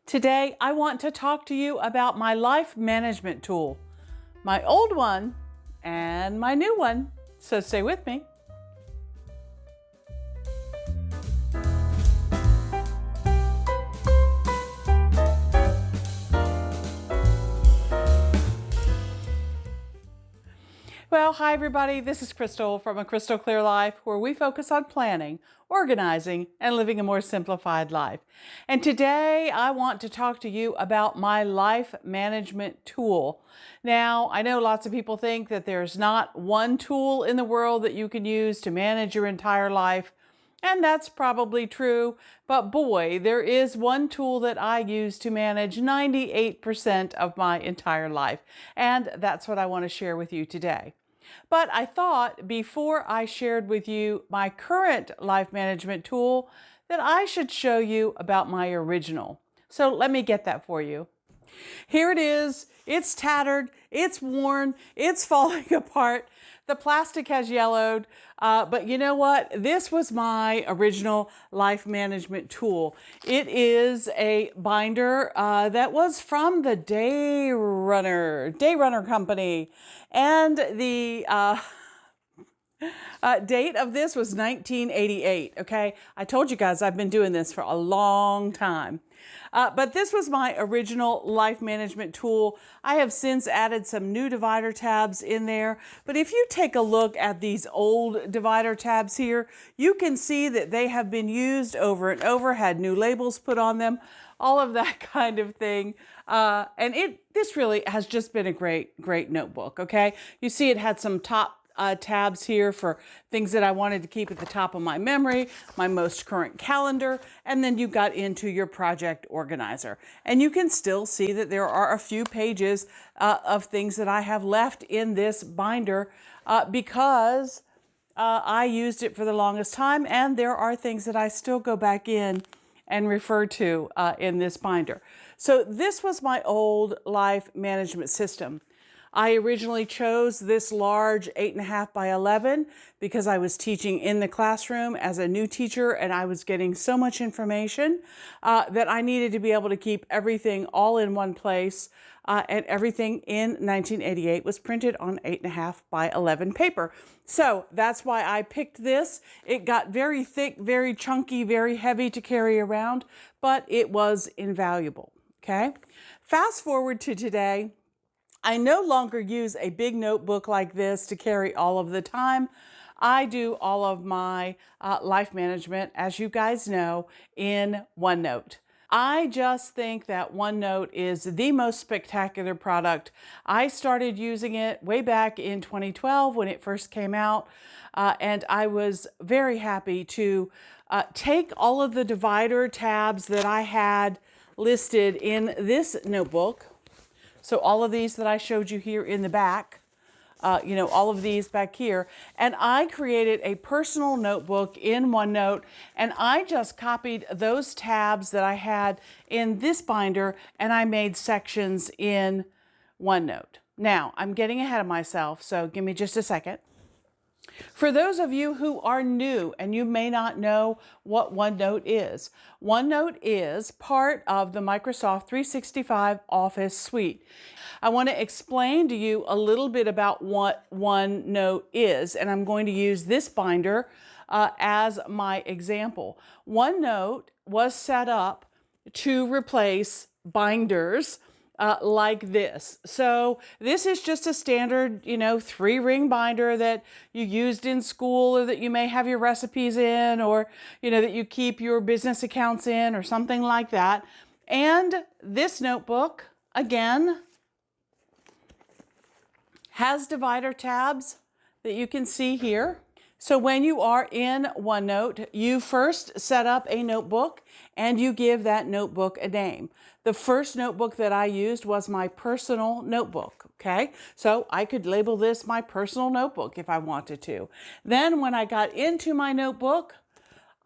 Today, I want to talk to you about my life management tool, my old one and my new one. So stay with me. Well, hi everybody, this is Crystal from A Crystal Clear Life, where we focus on planning, organizing, and living a more simplified life. And today I want to talk to you about my life management tool. Now, I know lots of people think that there's not one tool in the world that you can use to manage your entire life. And that's probably true, but boy, there is one tool that I use to manage 98% of my entire life. And that's what I want to share with you today. But I thought before I shared with you my current life management tool that I should show you about my original. So let me get that for you. Here it is. It's tattered, it's worn, it's falling apart. The plastic has yellowed, but you know what? This was my original life management tool. It is a binder that was from the Day Runner company. And the date of this was 1988, okay? I told you guys I've been doing this for a long time. But this was my original life management tool. I have since added some new divider tabs in there. But if you take a look at these old divider tabs here, you can see that they have been used over and over, had new labels put on them, all of that kind of thing. And this really has just been a great notebook, okay? You see it had some top tabs here for things that I wanted to keep at the top of my memory, my most current calendar, and then you got into your project organizer. And you can still see that there are a few pages of things that I have left in this binder because I used it for the longest time, and there are things that I still go back in and refer to in this binder. So this was my old life management system. I originally chose this large 8.5 by 11 because I was teaching in the classroom as a new teacher, and I was getting so much information that I needed to be able to keep everything all in one place. And everything in 1988 was printed on 8.5 by 11 paper. So that's why I picked this. It got very thick, very chunky, very heavy to carry around, but it was invaluable, okay? Fast forward to today. I no longer use a big notebook like this to carry all of the time. I do all of my life management, as you guys know, in OneNote. I just think that OneNote is the most spectacular product. I started using it way back in 2012 when it first came out, and I was very happy to take all of the divider tabs that I had listed in this notebook. So all of these that I showed you here in the back, all of these back here, and I created a personal notebook in OneNote, and I just copied those tabs that I had in this binder, and I made sections in OneNote. Now, I'm getting ahead of myself, so give me just a second. For those of you who are new and you may not know what OneNote is part of the Microsoft 365 Office suite. I want to explain to you a little bit about what OneNote is, and I'm going to use this binder as my example. OneNote was set up to replace binders like this. So this is just a standard, 3-ring binder that you used in school, or that you may have your recipes in, or, that you keep your business accounts in, or something like that. And this notebook, again, has divider tabs that you can see here. So when you are in OneNote, you first set up a notebook and you give that notebook a name. The first notebook that I used was my personal notebook, okay? So I could label this my personal notebook if I wanted to. Then when I got into my notebook,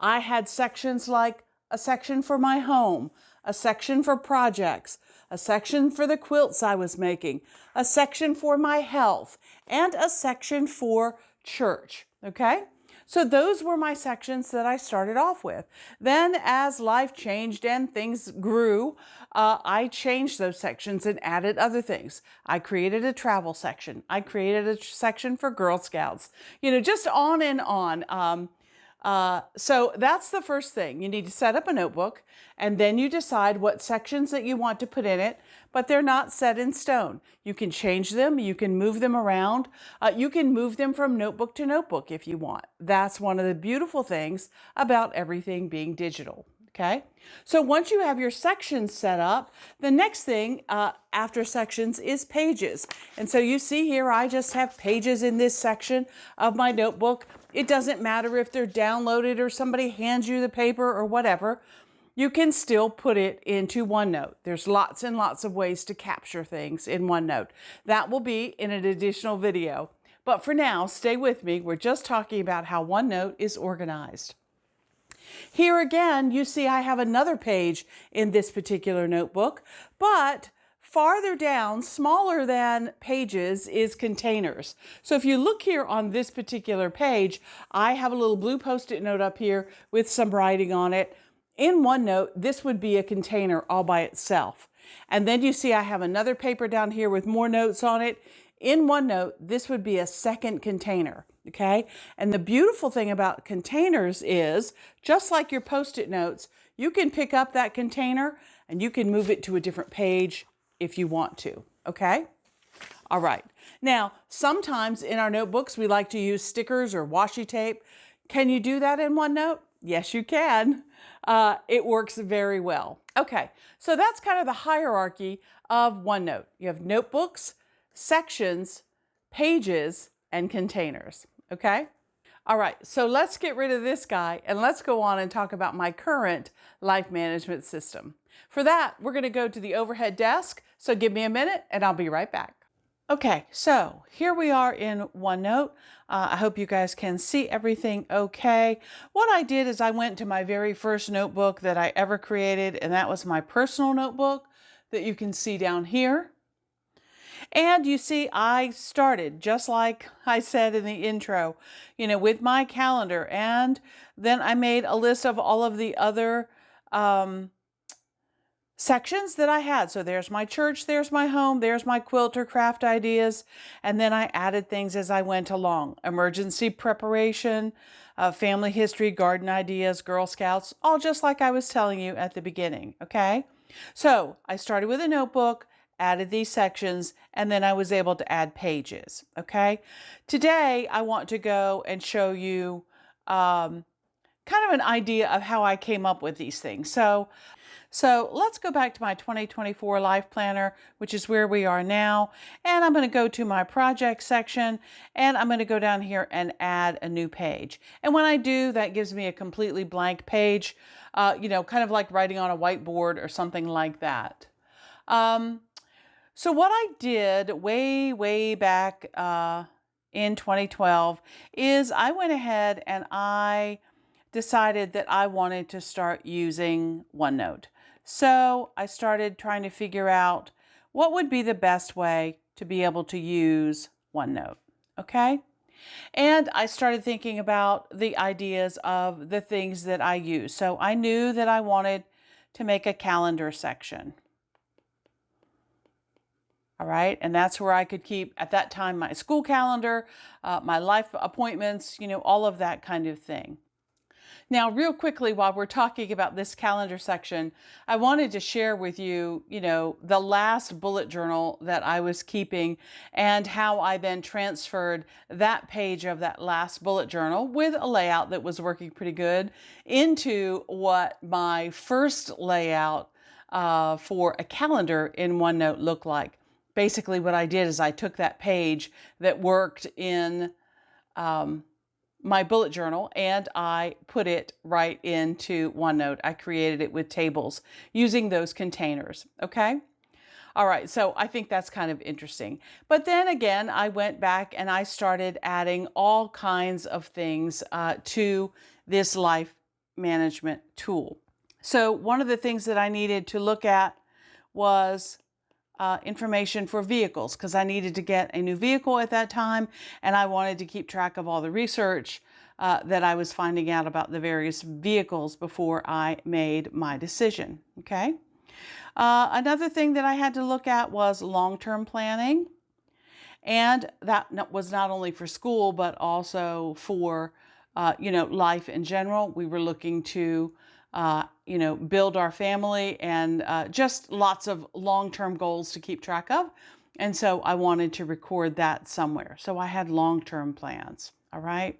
I had sections like a section for my home, a section for projects, a section for the quilts I was making, a section for my health, and a section for church, okay? So those were my sections that I started off with. Then as life changed and things grew, I changed those sections and added other things. I created a travel section. I created a section for Girl Scouts, just on and on. So that's the first thing. You need to set up a notebook, and then you decide what sections that you want to put in it, but they're not set in stone. You can change them, you can move them around, you can move them from notebook to notebook if you want. That's one of the beautiful things about everything being digital. Okay, so once you have your sections set up, the next thing after sections is pages. And so you see here, I just have pages in this section of my notebook. It doesn't matter if they're downloaded or somebody hands you the paper or whatever. You can still put it into OneNote. There's lots and lots of ways to capture things in OneNote. That will be in an additional video. But for now, stay with me. We're just talking about how OneNote is organized. Here again, you see I have another page in this particular notebook, but farther down, smaller than pages, is containers. So if you look here on this particular page, I have a little blue Post-it note up here with some writing on it. In OneNote, this would be a container all by itself. And then you see I have another paper down here with more notes on it. In OneNote, this would be a second container. Okay, and the beautiful thing about containers is, just like your Post-it notes, you can pick up that container and you can move it to a different page if you want to. Okay, all right. Now, sometimes in our notebooks, we like to use stickers or washi tape. Can you do that in OneNote? Yes, you can. It works very well. Okay, so that's kind of the hierarchy of OneNote. You have notebooks, sections, pages, and containers. Okay? All right, so let's get rid of this guy and let's go on and talk about my current life management system. For that, we're going to go to the overhead desk. So give me a minute and I'll be right back. Okay, so here we are in OneNote. I hope you guys can see everything okay. What I did is I went to my very first notebook that I ever created, and that was my personal notebook that you can see down here. And you see, I started, just like I said in the intro, with my calendar. And then I made a list of all of the other sections that I had. So there's my church, there's my home, there's my quilter craft ideas. And then I added things as I went along. Emergency preparation, family history, garden ideas, Girl Scouts, all just like I was telling you at the beginning. Okay. So I started with a notebook, added these sections, and then I was able to add pages. Okay. Today, I want to go and show you kind of an idea of how I came up with these things. So let's go back to my 2024 Life Planner, which is where we are now. And I'm going to go to my project section, and I'm going to go down here and add a new page. And when I do, that gives me a completely blank page, kind of like writing on a whiteboard or something like that. So what I did way back in 2012 is I went ahead and I decided that I wanted to start using OneNote. So I started trying to figure out what would be the best way to be able to use OneNote, okay? And I started thinking about the ideas of the things that I use. So I knew that I wanted to make a calendar section. All right, and that's where I could keep, at that time, my school calendar, my life appointments, all of that kind of thing. Now, real quickly, while we're talking about this calendar section, I wanted to share with you, the last bullet journal that I was keeping and how I then transferred that page of that last bullet journal with a layout that was working pretty good into what my first layout for a calendar in OneNote looked like. Basically, what I did is I took that page that worked in my bullet journal and I put it right into OneNote. I created it with tables using those containers. Okay. All right. So I think that's kind of interesting. But then again, I went back and I started adding all kinds of things to this life management tool. So one of the things that I needed to look at was information for vehicles, because I needed to get a new vehicle at that time and I wanted to keep track of all the research that I was finding out about the various vehicles before I made my decision. Okay. Another thing that I had to look at was long-term planning. And that was not only for school, but also for, life in general. We were looking to, build our family and just lots of long-term goals to keep track of. And so I wanted to record that somewhere. So I had long-term plans. All right.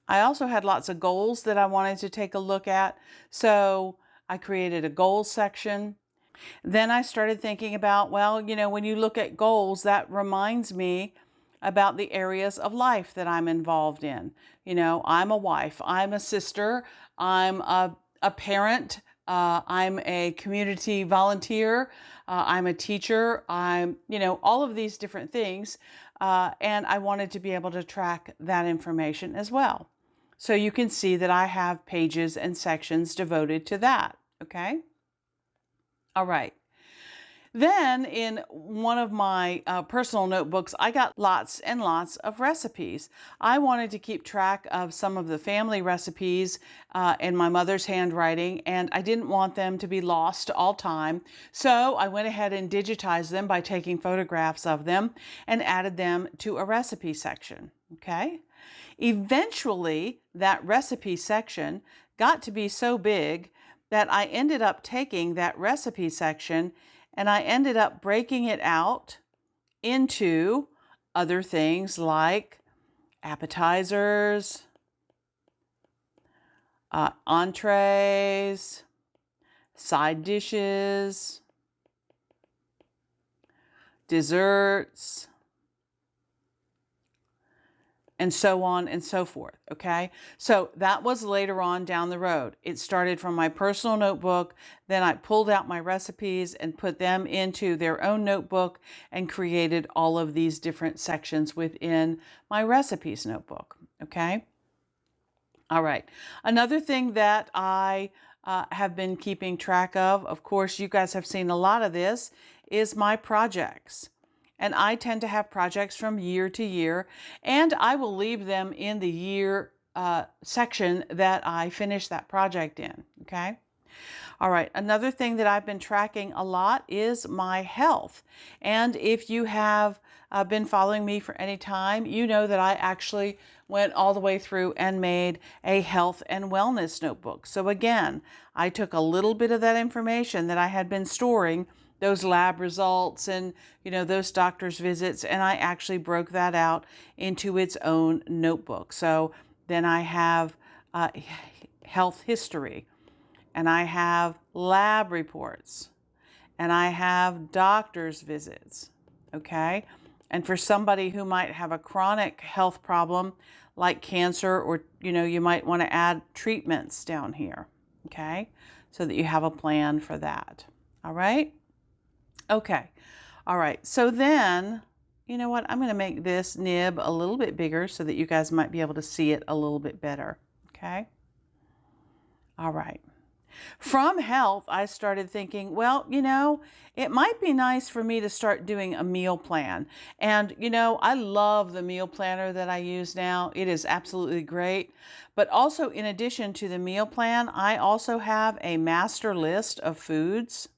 I also had lots of goals that I wanted to take a look at. So I created a goals section. Then I started thinking about, well, when you look at goals, that reminds me about the areas of life that I'm involved in. I'm a wife, I'm a sister, I'm a parent, I'm a community volunteer, I'm a teacher, I'm, all of these different things. And I wanted to be able to track that information as well. So you can see that I have pages and sections devoted to that. Okay. All right. Then in one of my personal notebooks, I got lots and lots of recipes. I wanted to keep track of some of the family recipes in my mother's handwriting, and I didn't want them to be lost to all time. So I went ahead and digitized them by taking photographs of them and added them to a recipe section. Okay. Eventually, that recipe section got to be so big that I ended up taking that recipe section and I ended up breaking it out into other things like appetizers, entrees, side dishes, desserts, and so on and so forth, okay? So that was later on down the road. It started from my personal notebook, then I pulled out my recipes and put them into their own notebook and created all of these different sections within my recipes notebook, okay? All right, another thing that I have been keeping track of course, you guys have seen a lot of this, is my projects. And I tend to have projects from year to year, and I will leave them in the year section that I finish that project in, okay? All right, another thing that I've been tracking a lot is my health. And if you have been following me for any time, you know that I actually went all the way through and made a health and wellness notebook. So again, I took a little bit of that information that I had been storing, those lab results and, those doctor's visits, and I actually broke that out into its own notebook. So then I have health history, and I have lab reports, and I have doctor's visits, okay? And for somebody who might have a chronic health problem like cancer, or, you might want to add treatments down here, okay? So that you have a plan for that, all right? Okay, all right, so then, you know what, I'm going to make this nib a little bit bigger so that you guys might be able to see it a little bit better, okay? All right. From health, I started thinking, well, it might be nice for me to start doing a meal plan. And, I love the meal planner that I use now. It is absolutely great. But also, in addition to the meal plan, I also have a master list of foods.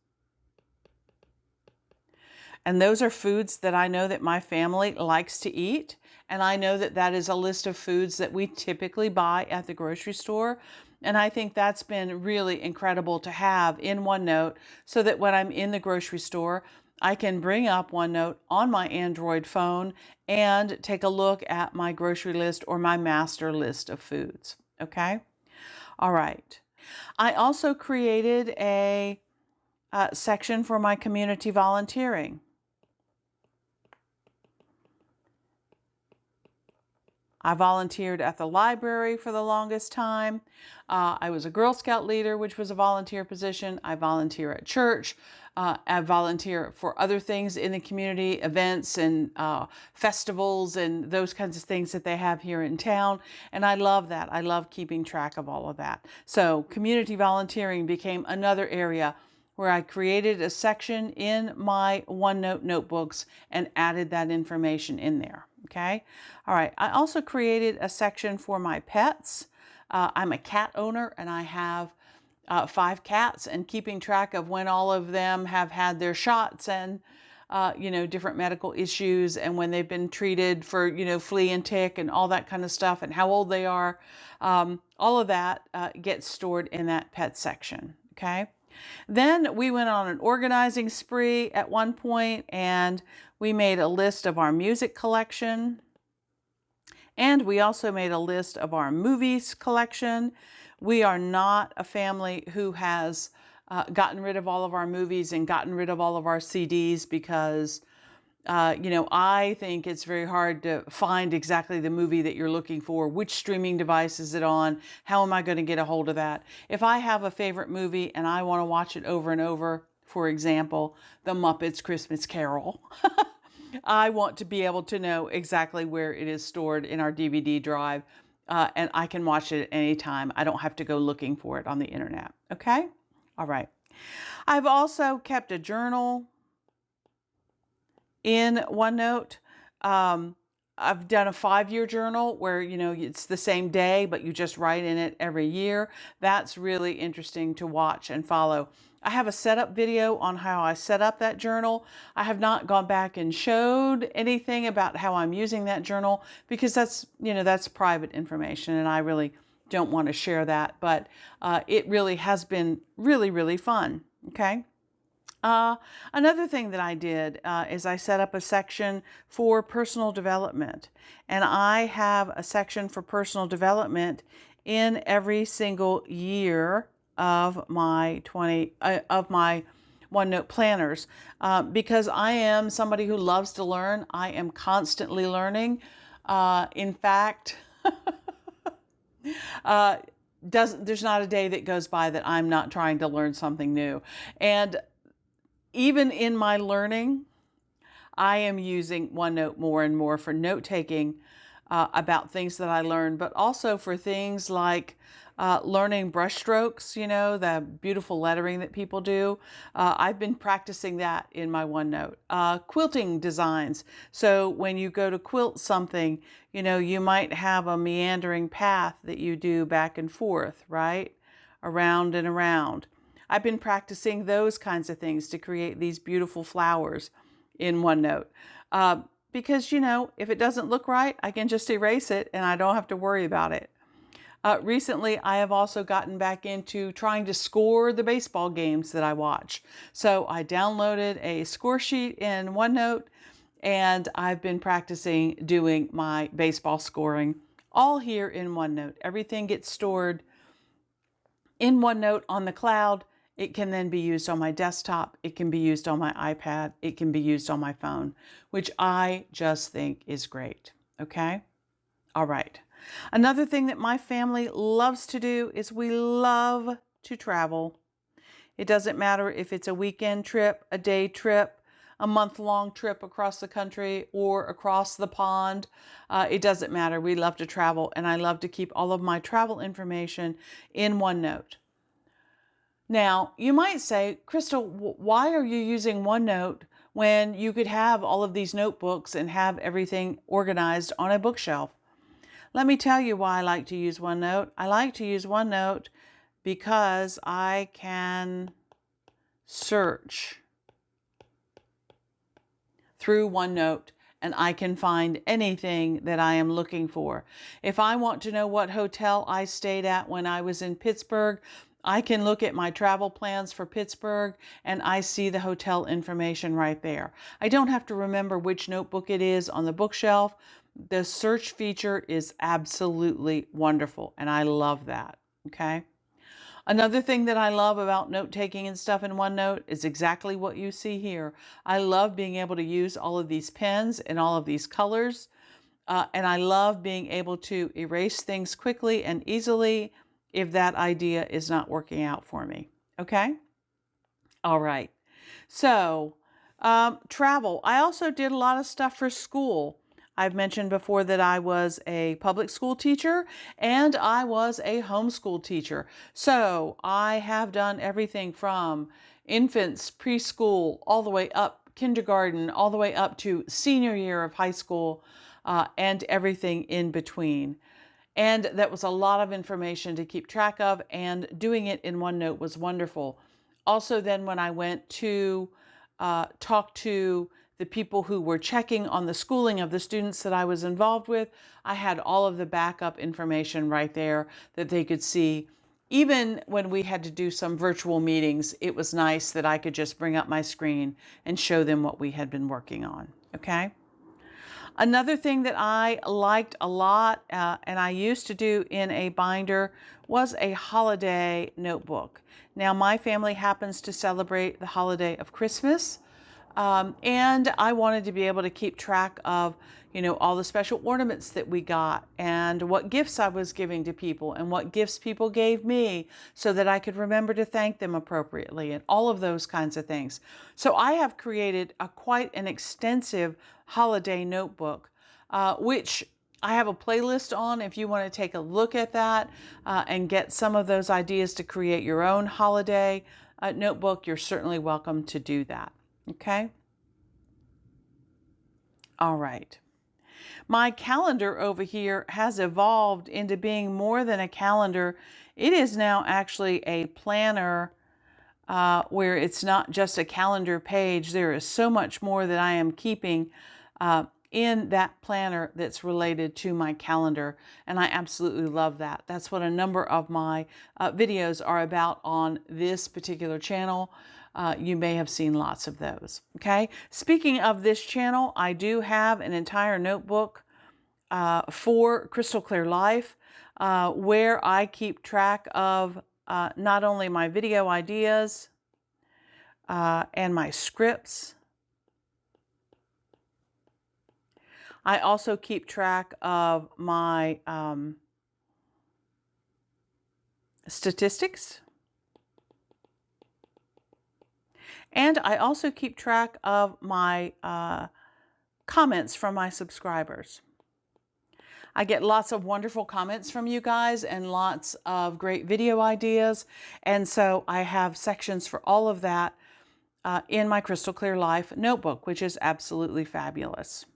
And those are foods that I know that my family likes to eat. And I know that that is a list of foods that we typically buy at the grocery store. And I think that's been really incredible to have in OneNote so that when I'm in the grocery store, I can bring up OneNote on my Android phone and take a look at my grocery list or my master list of foods. Okay? All right. I also created a section for my community volunteering. I volunteered at the library for the longest time. I was a Girl Scout leader, which was a volunteer position. I volunteer at church. I volunteer for other things in the community, events and festivals and those kinds of things that they have here in town. And I love that. I love keeping track of all of that. So community volunteering became another area where I created a section in my OneNote notebooks and added that information in there. Okay. All right. I also created a section for my pets. I'm a cat owner and I have 5 cats, and keeping track of when all of them have had their shots and different medical issues, and when they've been treated for, flea and tick and all that kind of stuff, and how old they are. All of that gets stored in that pet section. Okay. Then we went on an organizing spree at one point, and we made a list of our music collection. And we also made a list of our movies collection. We are not a family who has gotten rid of all of our movies and gotten rid of all of our CDs because, I think it's very hard to find exactly the movie that you're looking for. Which streaming device is it on? How am I going to get a hold of that? If I have a favorite movie and I want to watch it over and over, for example, The Muppets Christmas Carol, I want to be able to know exactly where it is stored in our DVD drive, and I can watch it at any time. I don't have to go looking for it on the internet. Okay? All right. I've also kept a journal in OneNote. I've done a 5-year journal where, it's the same day, but you just write in it every year. That's really interesting to watch and follow. I have a setup video on how I set up that journal. I have not gone back and showed anything about how I'm using that journal because that's private information and I really don't want to share that, but it really has been really, really fun. Okay. Another thing that I did is I set up a section for personal development, and I have a section for personal development in every single year of my OneNote planners because I am somebody who loves to learn. I am constantly learning. In fact, there's not a day that goes by that I'm not trying to learn something new. And even in my learning, I am using OneNote more and more for note-taking about things that I learned, but also for things like learning brushstrokes, the beautiful lettering that people do. I've been practicing that in my OneNote. Quilting designs. So when you go to quilt something, you might have a meandering path that you do back and forth, right? Around and around. I've been practicing those kinds of things to create these beautiful flowers in OneNote. Because, if it doesn't look right, I can just erase it and I don't have to worry about it. Recently, I have also gotten back into trying to score the baseball games that I watch. So I downloaded a score sheet in OneNote and I've been practicing doing my baseball scoring all here in OneNote. Everything gets stored in OneNote on the cloud. It can then be used on my desktop. It can be used on my iPad. It can be used on my phone, which I just think is great. Okay? All right. Another thing that my family loves to do is we love to travel. It doesn't matter if it's a weekend trip, a day trip, a month-long trip across the country or across the pond. It doesn't matter. We love to travel, and I love to keep all of my travel information in OneNote. Now, you might say, Crystal, why are you using OneNote when you could have all of these notebooks and have everything organized on a bookshelf? Let me tell you why I like to use OneNote. I like to use OneNote because I can search through OneNote and I can find anything that I am looking for. If I want to know what hotel I stayed at when I was in Pittsburgh, I can look at my travel plans for Pittsburgh and I see the hotel information right there. I don't have to remember which notebook it is on the bookshelf. The search feature is absolutely wonderful and I love that, okay? Another thing that I love about note-taking and stuff in OneNote is exactly what you see here. I love being able to use all of these pens and all of these colors, and I love being able to erase things quickly and easily if that idea is not working out for me, okay? All right, so travel. I also did a lot of stuff for school. I've mentioned before that I was a public school teacher and I was a homeschool teacher. So I have done everything from infants, preschool, all the way up, kindergarten, all the way up to senior year of high school, and everything in between. And that was a lot of information to keep track of, and doing it in OneNote was wonderful. Also, then when I went to talk to the people who were checking on the schooling of the students that I was involved with, I had all of the backup information right there that they could see. Even when we had to do some virtual meetings, it was nice that I could just bring up my screen and show them what we had been working on, okay? Another thing that I liked a lot, and I used to do in a binder, was a holiday notebook. Now, my family happens to celebrate the holiday of Christmas, and I wanted to be able to keep track of, all the special ornaments that we got, and what gifts I was giving to people, and what gifts people gave me, so that I could remember to thank them appropriately, and all of those kinds of things. So I have created quite an extensive holiday notebook, which I have a playlist on if you want to take a look at that and get some of those ideas to create your own holiday notebook. You're certainly welcome to do that. Okay? All right. My calendar over here has evolved into being more than a calendar. It is now actually a planner where it's not just a calendar page. There is so much more that I am keeping in that planner that's related to my calendar, and I absolutely love that. That's what a number of my videos are about on this particular channel. You may have seen lots of those, okay? Speaking of this channel, I do have an entire notebook for Crystal Clear Life where I keep track of not only my video ideas and my scripts. I also keep track of my statistics. And I also keep track of my comments from my subscribers. I get lots of wonderful comments from you guys and lots of great video ideas. And so I have sections for all of that in my Crystal Clear Life notebook, which is absolutely fabulous.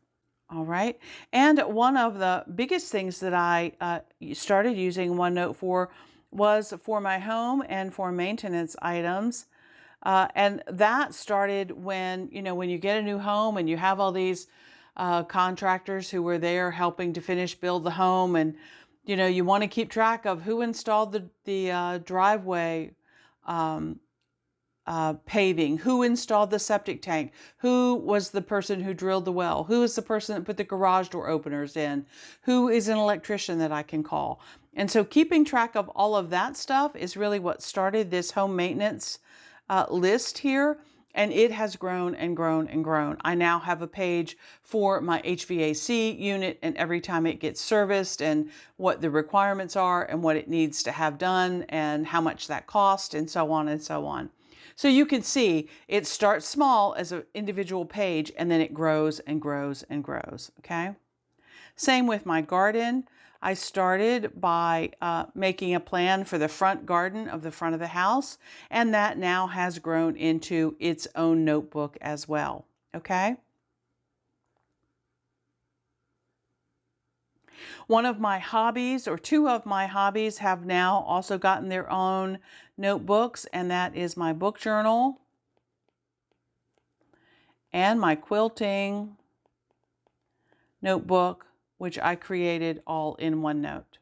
All right. And one of the biggest things that I started using OneNote for was for my home and for maintenance items. And that started when, when you get a new home and you have all these contractors who were there helping to build the home, and, you want to keep track of who installed the driveway paving, who installed the septic tank, who was the person who drilled the well, who is the person that put the garage door openers in, who is an electrician that I can call. And so keeping track of all of that stuff is really what started this home maintenance list here, and it has grown and grown and grown. I now have a page for my HVAC unit and every time it gets serviced and what the requirements are and what it needs to have done and how much that cost and so on and so on. So you can see it starts small as an individual page and then it grows and grows and grows, okay? Same with my garden. I started by making a plan for the front garden of the front of the house, and that now has grown into its own notebook as well, okay? One of my hobbies, or two of my hobbies, have now also gotten their own notebooks, and that is my book journal and my quilting notebook, which I created all in OneNote.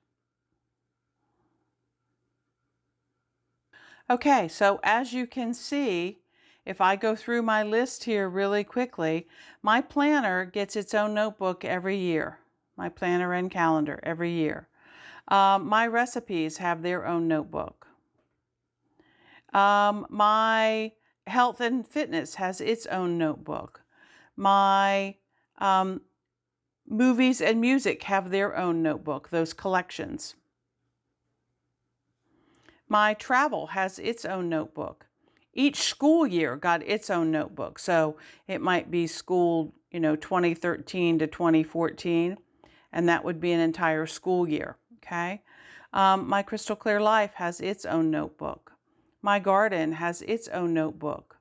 Okay, so as you can see, if I go through my list here really quickly, my planner gets its own notebook every year. My planner and calendar every year. My recipes have their own notebook. My health and fitness has its own notebook. My movies and music have their own notebook, those collections. My travel has its own notebook. Each school year got its own notebook. So it might be school, 2013 to 2014. And that would be an entire school year, okay? My Crystal Clear Life has its own notebook. My garden has its own notebook.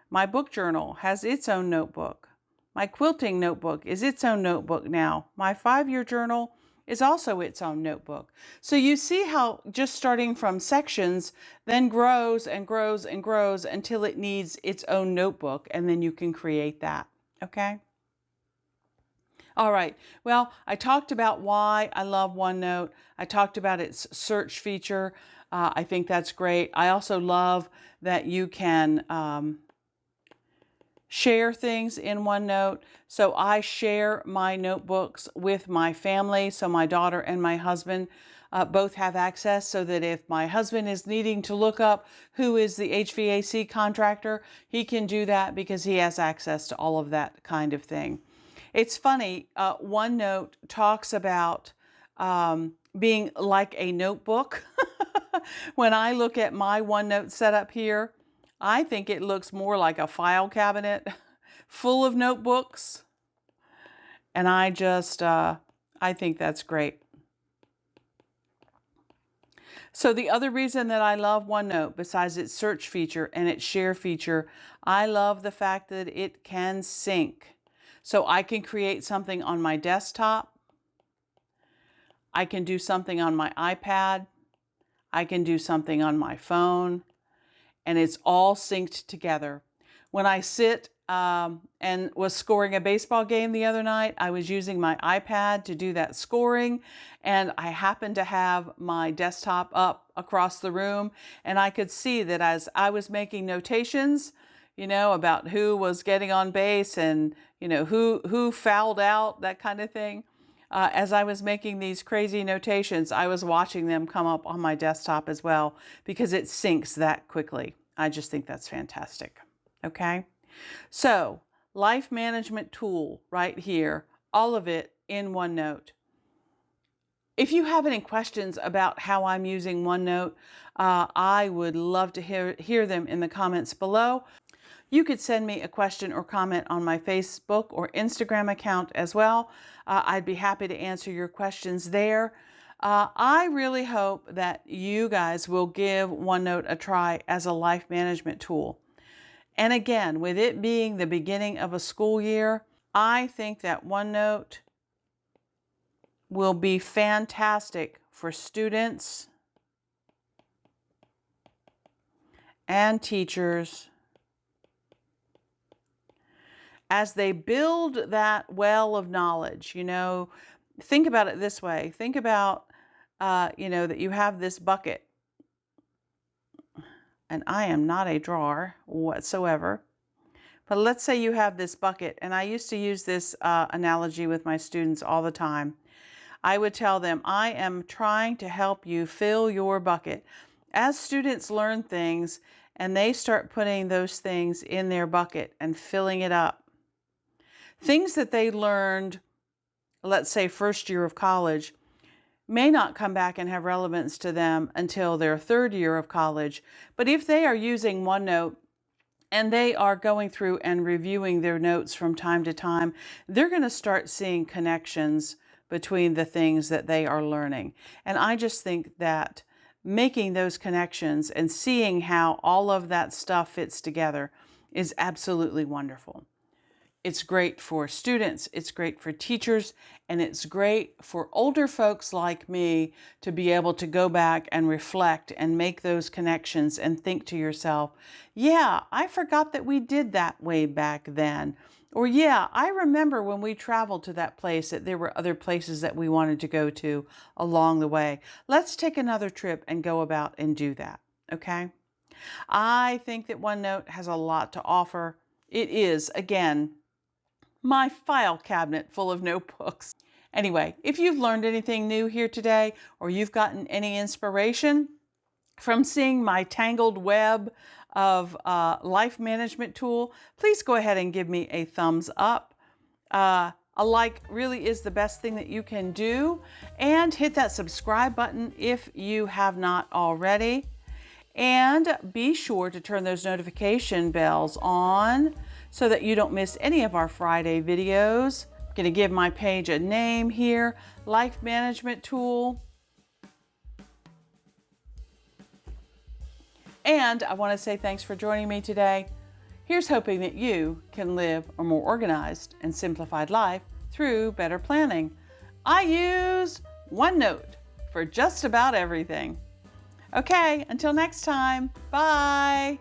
My book journal has its own notebook. My quilting notebook is its own notebook now. My 5-year journal is also its own notebook. So you see how just starting from sections then grows and grows and grows until it needs its own notebook, and then you can create that, okay? All right, well, I talked about why I love OneNote. I talked about its search feature. I think that's great. I also love that you can share things in OneNote. So I share my notebooks with my family. So my daughter and my husband both have access, so that if my husband is needing to look up who is the HVAC contractor, he can do that because he has access to all of that kind of thing. It's funny, OneNote talks about being like a notebook. When I look at my OneNote setup here, I think it looks more like a file cabinet full of notebooks. And I think that's great. So the other reason that I love OneNote, besides its search feature and its share feature, I love the fact that it can sync. So I can create something on my desktop. I can do something on my iPad. I can do something on my phone. And it's all synced together. When I sit and was scoring a baseball game the other night, I was using my iPad to do that scoring, and I happened to have my desktop up across the room, and I could see that as I was making notations, you know, about who was getting on base and, you know, who fouled out, that kind of thing. As I was making these crazy notations, I was watching them come up on my desktop as well, because it syncs that quickly. I just think that's fantastic. Okay, so life management tool right here, all of it in OneNote. If you have any questions about how I'm using OneNote, I would love to hear them in the comments below. You could send me a question or comment on my Facebook or Instagram account as well. I'd be happy to answer your questions there. I really hope that you guys will give OneNote a try as a life management tool. And again, with it being the beginning of a school year, I think that OneNote will be fantastic for students and teachers as they build that well of knowledge. You know, think about it this way. Think about, you know, that you have this bucket. And I am not a drawer whatsoever. But let's say you have this bucket. And I used to use this analogy with my students all the time. I would tell them, I am trying to help you fill your bucket. As students learn things and they start putting those things in their bucket and filling it up, things that they learned, let's say first year of college, may not come back and have relevance to them until their 3rd year of college. But if they are using OneNote and they are going through and reviewing their notes from time to time, they're going to start seeing connections between the things that they are learning. And I just think that making those connections and seeing how all of that stuff fits together is absolutely wonderful. It's great for students, it's great for teachers, and it's great for older folks like me to be able to go back and reflect and make those connections and think to yourself, yeah, I forgot that we did that way back then. Or yeah, I remember when we traveled to that place that there were other places that we wanted to go to along the way. Let's take another trip and go about and do that, okay? I think that OneNote has a lot to offer. It is, again, my file cabinet full of notebooks. Anyway, if you've learned anything new here today, or you've gotten any inspiration from seeing my tangled web of life management tool, please go ahead and give me a thumbs up. A like really is the best thing that you can do, and hit that subscribe button if you have not already. And be sure to turn those notification bells on so that you don't miss any of our Friday videos. I'm going to give my page a name here, Life Management Tool. And I want to say thanks for joining me today. Here's hoping that you can live a more organized and simplified life through better planning. I use OneNote for just about everything. Okay, until next time, bye.